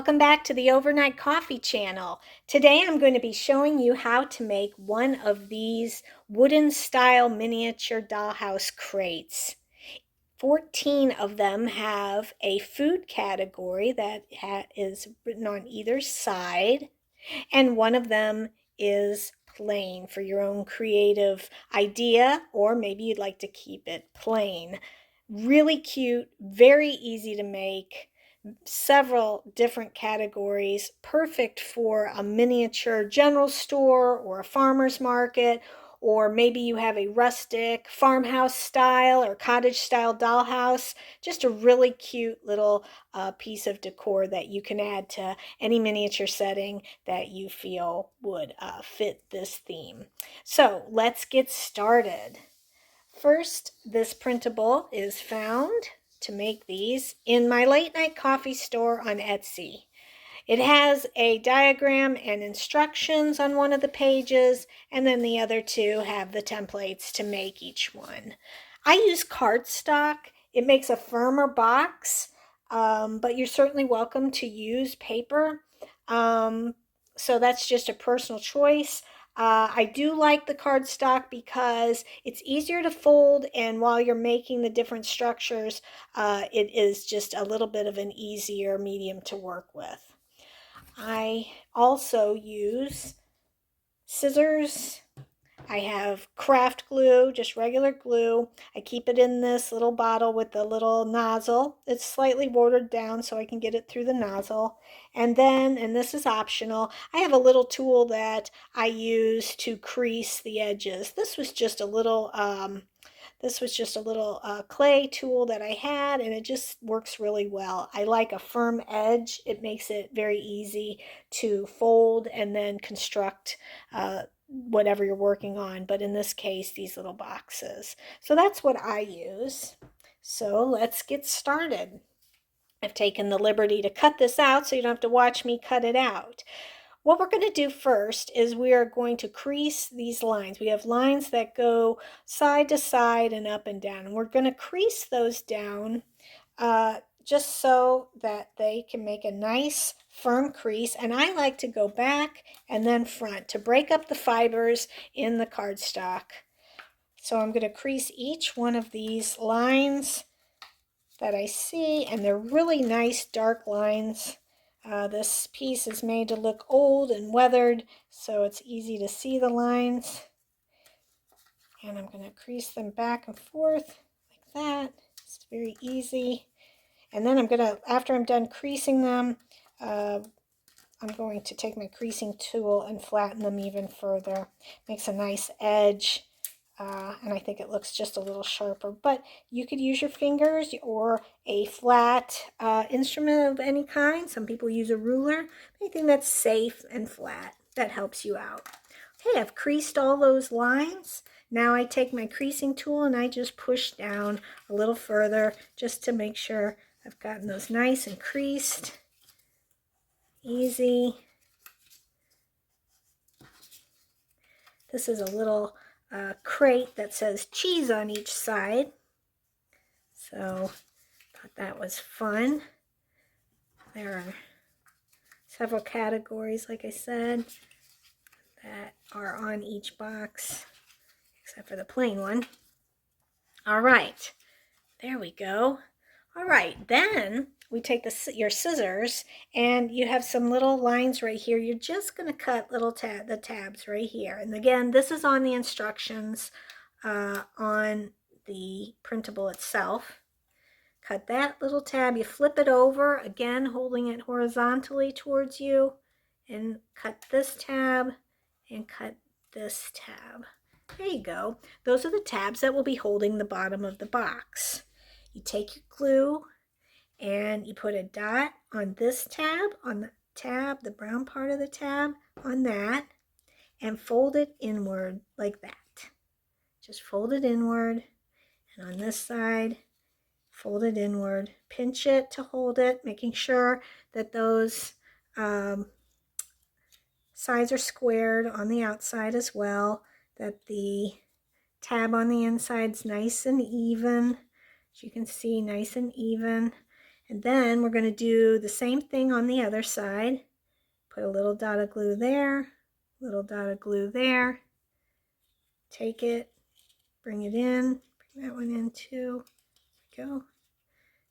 Welcome back to the Overnight Coffee channel. Today I'm going to be showing you how to make one of these wooden style miniature dollhouse crates. 14 of them have a food category that is written on either side, and one of them is plain for your own creative idea, or maybe you'd like to keep it plain. Really cute, very easy to make. Several different categories, perfect for a miniature general store or a farmer's market, or maybe you have a rustic farmhouse style or cottage style dollhouse. Just a really cute little piece of decor that you can add to any miniature setting that you feel would fit this theme. So let's get started. First, this printable is found to make these in my late night coffee store on Etsy. It has a diagram and instructions on one of the pages, and then the other two have the templates to make each one. I use cardstock. It makes a firmer box, but you're certainly welcome to use paper. So that's just a personal choice. I do like the cardstock because it's easier to fold, and while you're making the different structures, it is just a little bit of an easier medium to work with. I also use scissors. I have craft glue, just regular glue. I keep it in this little bottle with the little nozzle. It's slightly watered down so I can get it through the nozzle. And then, and this is optional, I have a little tool that I use to crease the edges. This was just a little clay tool that I had, and it just works really well. I like a firm edge. It makes it very easy to fold and then construct whatever you're working on, but in this case, these little boxes. So that's what I use. So let's get started. I've taken the liberty to cut this out so you don't have to watch me cut it out. What we're going to do first is we are going to crease these lines. We have lines that go side to side and up and down. And we're going to crease those down just so that they can make a nice firm crease. And I like to go back and then front to break up the fibers in the cardstock. So I'm going to crease each one of these lines that I see, and they're really nice dark lines. This piece is made to look old and weathered, so it's easy to see the lines. And I'm going to crease them back and forth like that. It's very easy. And then I'm going to, after I'm done creasing them, I'm going to take my creasing tool and flatten them even further. Makes a nice edge. And I think it looks just a little sharper, but you could use your fingers or a flat instrument of any kind. Some people use a ruler. Anything that's safe and flat, that helps you out. Okay, I've creased all those lines. Now I take my creasing tool and I just push down a little further just to make sure I've gotten those nice and creased. Easy. This is a little crate that says cheese on each side, so thought that was fun. There are several categories, like I said, that are on each box, except for the plain one. All right, there we go. All right, then we take your scissors, and you have some little lines right here. You're just going to cut little the tabs right here. And again, this is on the instructions on the printable itself. Cut that little tab. You flip it over, again, holding it horizontally towards you, and cut this tab and cut this tab. There you go. Those are the tabs that will be holding the bottom of the box. You take your glue and you put a dot on this tab, on the tab, the brown part of the tab, on that, and fold it inward like that. Just fold it inward, and on this side, fold it inward. Pinch it to hold it, making sure that those sides are squared on the outside as well, that the tab on the inside is nice and even. As you can see, nice and even. And then we're going to do the same thing on the other side. Put a little dot of glue there, little dot of glue there. Take it, bring it in, bring that one in too. There we go.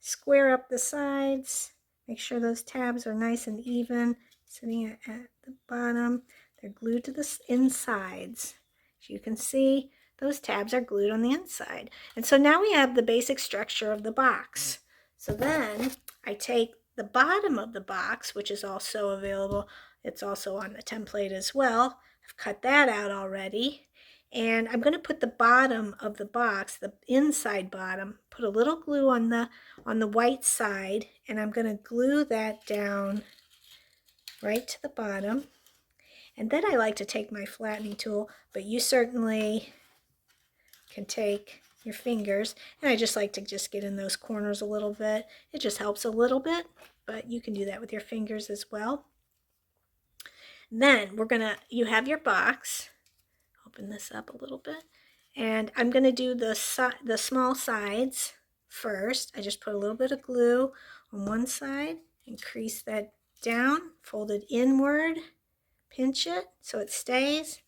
Square up the sides. Make sure those tabs are nice and even, sitting at the bottom. They're glued to the insides. As you can see, those tabs are glued on the inside. And so now we have the basic structure of the box. So then I take the bottom of the box, which is also available. It's also on the template as well. I've cut that out already. And I'm going to put the bottom of the box, the inside bottom, put a little glue on the white side, and I'm going to glue that down right to the bottom. And then I like to take my flattening tool, but you certainly can take your fingers, and I just like to just get in those corners a little bit. It just helps a little bit, but you can do that with your fingers as well. Then you have your box. Open this up a little bit. And I'm going to do the small sides first. I just put a little bit of glue on one side and crease that down, fold it inward, pinch it so it stays,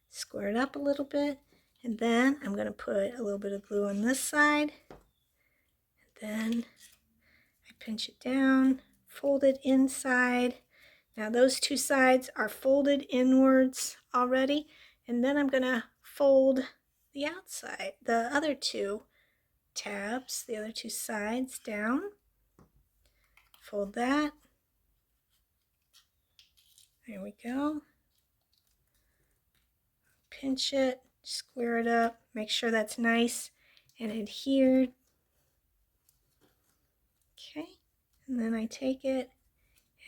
square it up a little bit, and then I'm going to put a little bit of glue on this side, and then I pinch it down, fold it inside. Now those two sides are folded inwards already, and then I'm going to fold the outside, the other two tabs, the other two sides down. Fold that. There we go. Pinch it, square it up, make sure that's nice and adhered. Okay, and then I take it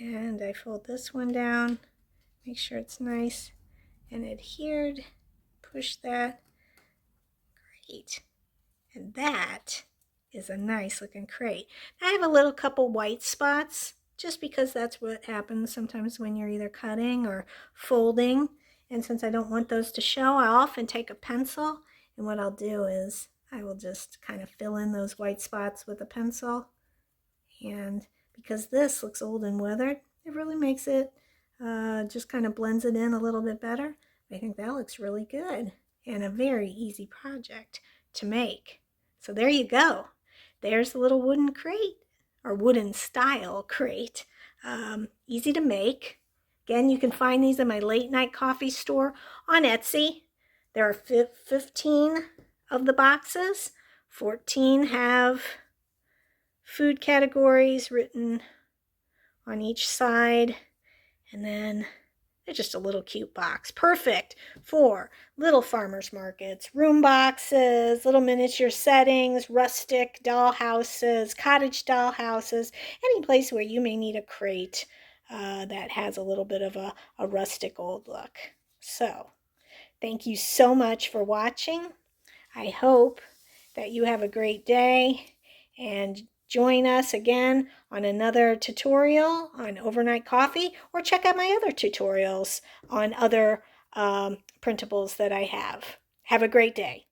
and I fold this one down, make sure it's nice and adhered. Push that. Great. And that is a nice looking crate. I have a little couple white spots just because that's what happens sometimes when you're either cutting or folding. And since I don't want those to show, I often take a pencil, and what I'll do is I will just kind of fill in those white spots with a pencil. And because this looks old and weathered, it really makes it, just kind of blends it in a little bit better. I think that looks really good and a very easy project to make. So there you go. There's the little wooden crate, or wooden style crate. Easy to make. Again, you can find these in my late night coffee store on Etsy. There are 15 of the boxes. 14 have food categories written on each side, and then they're just a little cute box. Perfect for little farmers markets, room boxes, little miniature settings, rustic dollhouses, cottage dollhouses, any place where you may need a crate that has a little bit of a rustic old look. So, thank you so much for watching. I hope that you have a great day, and join us again on another tutorial on overnight coffee, or check out my other tutorials on other printables that I have. Have a great day.